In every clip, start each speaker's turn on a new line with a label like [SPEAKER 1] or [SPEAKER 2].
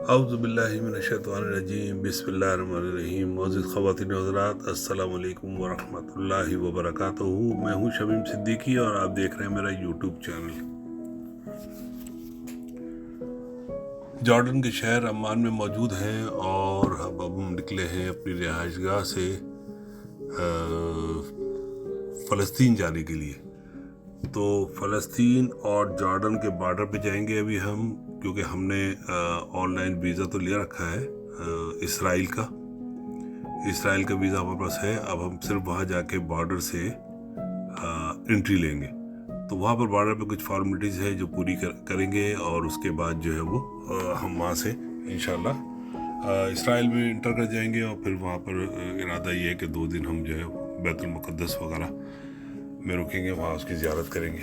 [SPEAKER 1] औज़ुबिल्लाहिमिनश्शैतानिर्रजीम बिस्मिल्लाहिर्रहमानिर्रहीम। मौजूद ख़वातीन व हज़रात, अस्सलामु अलैकुम वरहमतुल्लाहि वबरकातुहू। मैं हूँ शमीम सिद्दीकी और आप देख रहे हैं मेरा यूट्यूब चैनल। जॉर्डन के शहर अम्मान में मौजूद हैं और अब हम निकले हैं अपनी रिहाइशगाह से फ़लस्तीन जाने के लिए। तो फ़लस्तीन और जॉर्डन के बॉर्डर पे जाएंगे अभी हम, क्योंकि हमने ऑनलाइन वीज़ा तो ले रखा है इसराइल का वीज़ा हमारे पास है। अब हम सिर्फ वहाँ जाके बॉर्डर से एंट्री लेंगे। तो वहाँ पर बॉर्डर पे कुछ फॉर्मेलिटीज़ है जो पूरी करेंगे और उसके बाद जो है वो हम वहाँ से इंशाल्लाह इसराइल में इंटर कर जाएंगे। और फिर वहाँ पर इरादा ये है कि 2 दिन हम जो है बैतुल मुक़द्दस वगैरह में रुकेंगे, वहाँ उसकी ज़ियारत करेंगे।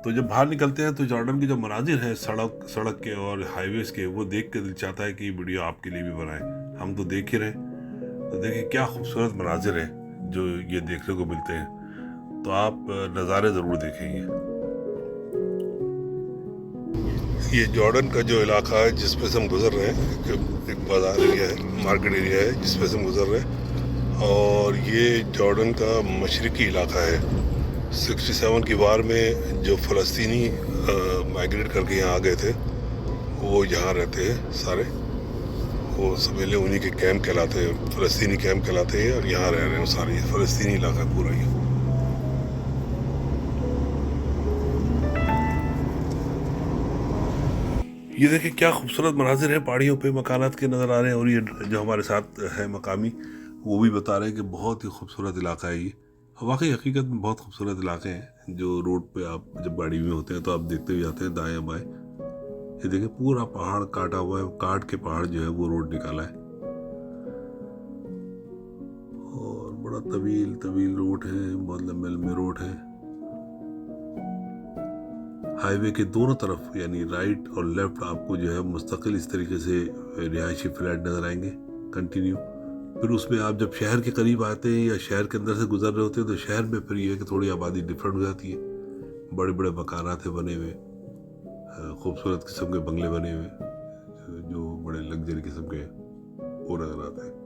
[SPEAKER 1] तो जब बाहर निकलते हैं तो जॉर्डन के जो मनाजिर हैं सड़क के और हाईवेज़ के, वो देख के दिल चाहता है कि ये वीडियो आपके लिए भी बनाएं। हम तो देख ही रहे हैं, तो देखिए क्या खूबसूरत मनाजिर हैं जो ये देखने को मिलते हैं। तो आप नज़ारे ज़रूर देखेंगे। ये जॉर्डन का जो इलाका है जिसपे से हम गुज़र रहे हैं, एक बाज़ार एरिया है, मार्केट एरिया है जिसपे से हम गुज़र रहे हैं। और ये जॉर्डन का मशरक़ी इलाका है। 67 की वार में जो फ़लस्तीनी माइग्रेट करके यहाँ आ गए थे वो यहाँ रहते हैं सारे, वो समझ उन्हीं के कैंप कहलाते हैं, फ़लस्तीनी कैंप कहलाते हैं। और यहाँ रह रहे हैं सारे, फ़लस्तीनी इलाका पूरा ही। ये देखिए क्या खूबसूरत मनाजिर है, पहाड़ियों पे मकानात के नज़र आ रहे हैं। और ये जो हमारे साथ है मकामी, वो भी बता रहे हैं कि बहुत ही खूबसूरत इलाका है ये। वाकई हकीकत में बहुत खूबसूरत इलाके हैं जो रोड पे आप जब गाड़ी में होते हैं तो आप देखते हुए जाते हैं दाएं बाएं। ये देखिए पूरा पहाड़ काटा हुआ है, काट के पहाड़ जो है वो रोड निकाला है। और बड़ा तवील तवील रोड है, बहुत लंबे लंबे रोड है। हाईवे के दोनों तरफ यानी राइट और लेफ्ट आपको जो है मुस्तकिल इस तरीके से रिहायशी फ्लैट नज़र आएंगे कंटिन्यू। फिर उसमें आप जब शहर के करीब आते हैं या शहर के अंदर से गुजर रहे होते हैं तो शहर में फिर ये है कि थोड़ी आबादी डिफरेंट हो जाती है। बड़े बड़े मकानात हैं बने हुए, खूबसूरत किस्म के बंगले बने हुए जो बड़े लग्जरी किस्म के वो नज़र आते हैं।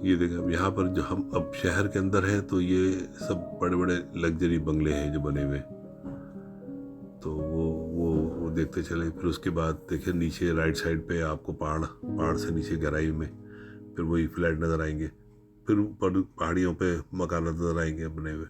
[SPEAKER 1] ये देखें, अब यहाँ पर जो हम अब शहर के अंदर हैं तो ये सब बड़े बड़े लग्जरी बंगले हैं जो बने हुए। तो वो देखते चले। फिर उसके बाद देखें नीचे राइट साइड पे आपको पहाड़ से नीचे गहराई में फिर वही फ्लैट नज़र आएंगे। फिर ऊपर पहाड़ियों पे मकान नज़र आएंगे बने हुए।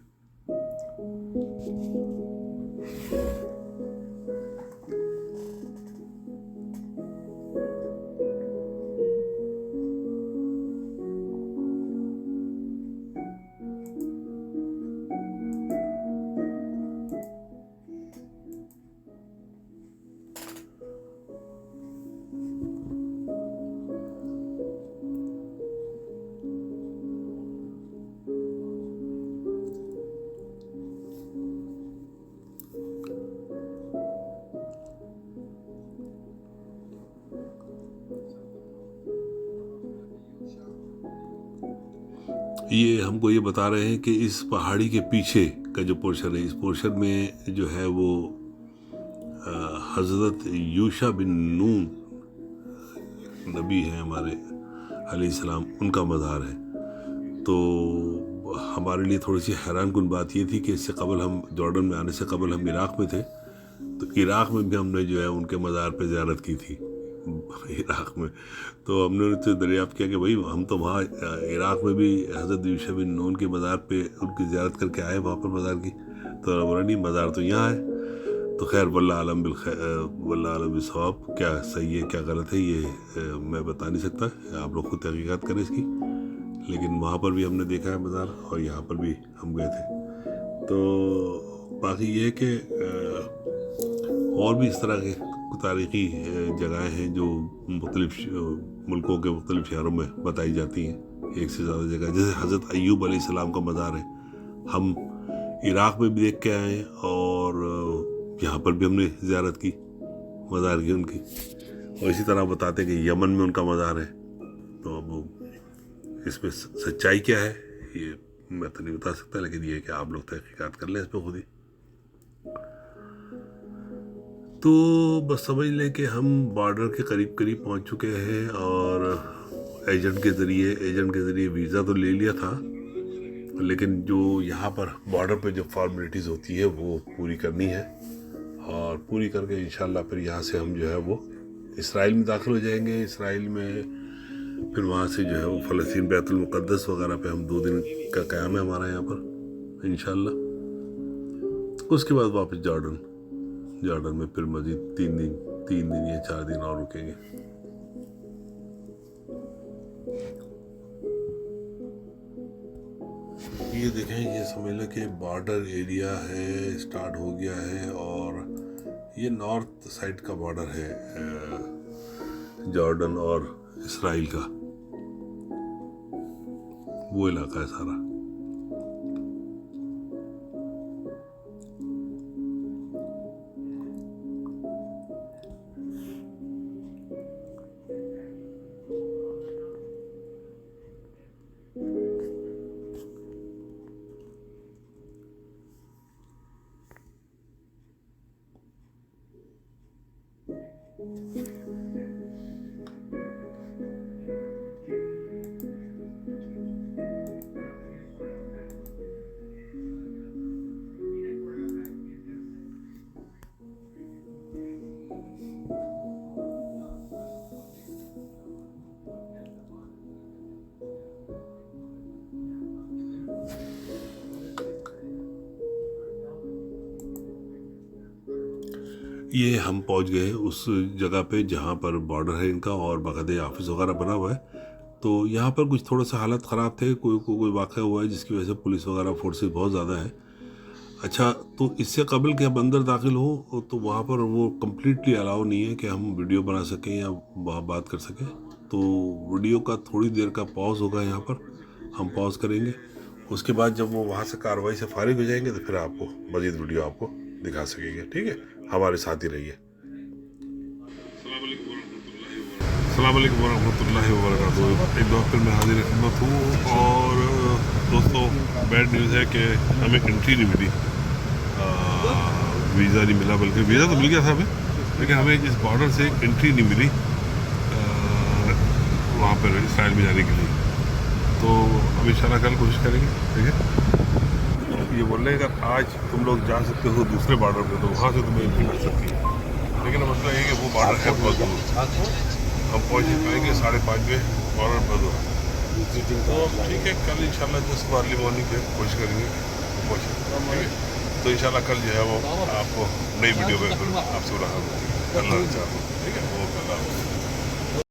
[SPEAKER 1] ये हमको ये बता रहे हैं कि इस पहाड़ी के पीछे का जो पोर्शन है, इस पोर्शन में जो है वो हज़रत यूशा बिन नून नबी हैं हमारे अलैहिस्सलाम, उनका मज़ार है। तो हमारे लिए थोड़ी सी हैरान कुन बात ये थी कि इससे कबल हम जॉर्डन में आने से कबल हम इराक़ में थे, तो इराक़ में भी हमने जो है उनके मज़ार पे ज़ियारत की थी इराक़ में। तो हमने उनसे दरियाफ़्त किया कि भाई हम तो वहाँ इराक़ में भी हज़रत यूशा बिन नून के मज़ार पे उनकी ज़ियारत करके आए वहाँ पर मज़ार की। तो बोला नहीं, मज़ार तो यहाँ है। तो खैर वल्लाह आलम बिस्सवाब, क्या सही है क्या गलत है ये मैं बता नहीं सकता, आप लोग खुद तहकीकात करें इसकी। लेकिन वहाँ पर भी हमने देखा है मज़ार और यहाँ पर भी हम गए थे। तो बाकी ये है कि और भी इस तरह के तारीख़ी जगहें हैं जो मुख्तलिफ़ मुल्कों के मुख्तलिफ़ शहरों में बताई जाती हैं, एक से ज़्यादा जगह। जैसे हज़रत अय्यूब अलैहिस्सलाम का मज़ार है, हम इराक़ में भी देख के आए और यहाँ पर भी हमने ज़ियारत की मज़ार की उनकी, और इसी तरह बताते कि यमन में उनका मज़ार है। तो अब इसमें सच्चाई क्या है ये मैं तो नहीं बता सकता, लेकिन ये है कि आप लोग तहकीकात कर लें इस पर खुद ही। तो बस समझ लें कि हम बॉर्डर के करीब करीब पहुंच चुके हैं, और एजेंट के ज़रिए वीज़ा तो ले लिया था, लेकिन जो यहाँ पर बॉर्डर पे जो फॉर्मेलिटीज़ होती है वो पूरी करनी है, और पूरी करके इंशाल्लाह फिर यहाँ से हम जो है वो इसराइल में दाखिल हो जाएंगे। इसराइल में फिर वहाँ से जो है वो फ़लस्तीन बैतुल मुक़द्दस वगैरह पे हम 2 दिन का क़याम है हमारा यहाँ पर इंशाल्लाह। उसके बाद वापस जॉर्डन में फिर मज़ीद 3 दिन या 4 दिन और रुकेंगे। ये देखें, ये समझ लें कि बॉर्डर एरिया है, स्टार्ट हो गया है, और ये नॉर्थ साइड का बॉर्डर है जॉर्डन और इसराइल का, वो इलाका है सारा। ये हम पहुंच गए उस जगह पे जहाँ पर बॉर्डर है इनका, और बाकायदा ऑफिस वगैरह बना हुआ है। तो यहाँ पर कुछ थोड़ा सा हालत ख़राब थे, कोई वाक़या हुआ है जिसकी वजह से पुलिस वगैरह फोर्सेस बहुत ज़्यादा है। अच्छा, तो इससे कबल कि हम अंदर दाखिल हो तो वहाँ पर वो कम्प्लीटली अलाउ नहीं है कि हम वीडियो बना सकें या वहाँ बात कर सकें। तो वीडियो का थोड़ी देर का पॉज होगा, यहाँ पर हम पॉज करेंगे। उसके बाद जब वो वहाँ से कार्रवाई से फारिग हो जाएंगे तो फिर आपको मज़ीद वीडियो आपको दिखा सकेंगे। ठीक है, हमारे साथ ही रहिए। अस्सलाम वालेकुम वरहमतुल्लाहि वबरकातुहू। एक बार फिर मैं हाजिर खिदमत हूँ, और दोस्तों बैड न्यूज़ है कि हमें एंट्री नहीं मिली, वीज़ा नहीं मिला, बल्कि वीज़ा तो मिल गया था हमें, लेकिन हमें इस बॉर्डर से एंट्री नहीं मिली वहाँ पर इसराइल में जाने के लिए। तो अब इंशाल्लाह कल कोशिश करेंगे। ठीक है, ये बोल रहे हैं अगर आज तुम लोग जा सकते हो दूसरे बॉर्डर पे तो वहाँ से तुम्हें एंट्री मिल सकती है, लेकिन मसला ये है कि वो बॉर्डर है बहुत दूर, हम पहुँच नहीं पाएंगे। 5:30 बजे बॉर्डर बंद हो। तो ठीक है, कल इंशाल्लाह जस्ट अर्ली मॉर्निंग पे कोशिश करेंगे पहुँचे। ठीक है, तो इंशाल्लाह कल जो है वो आपको नई वीडियो में फिर आपसे मुलाकात होगी। अल्लाह चाहता हूँ। ठीक है, वो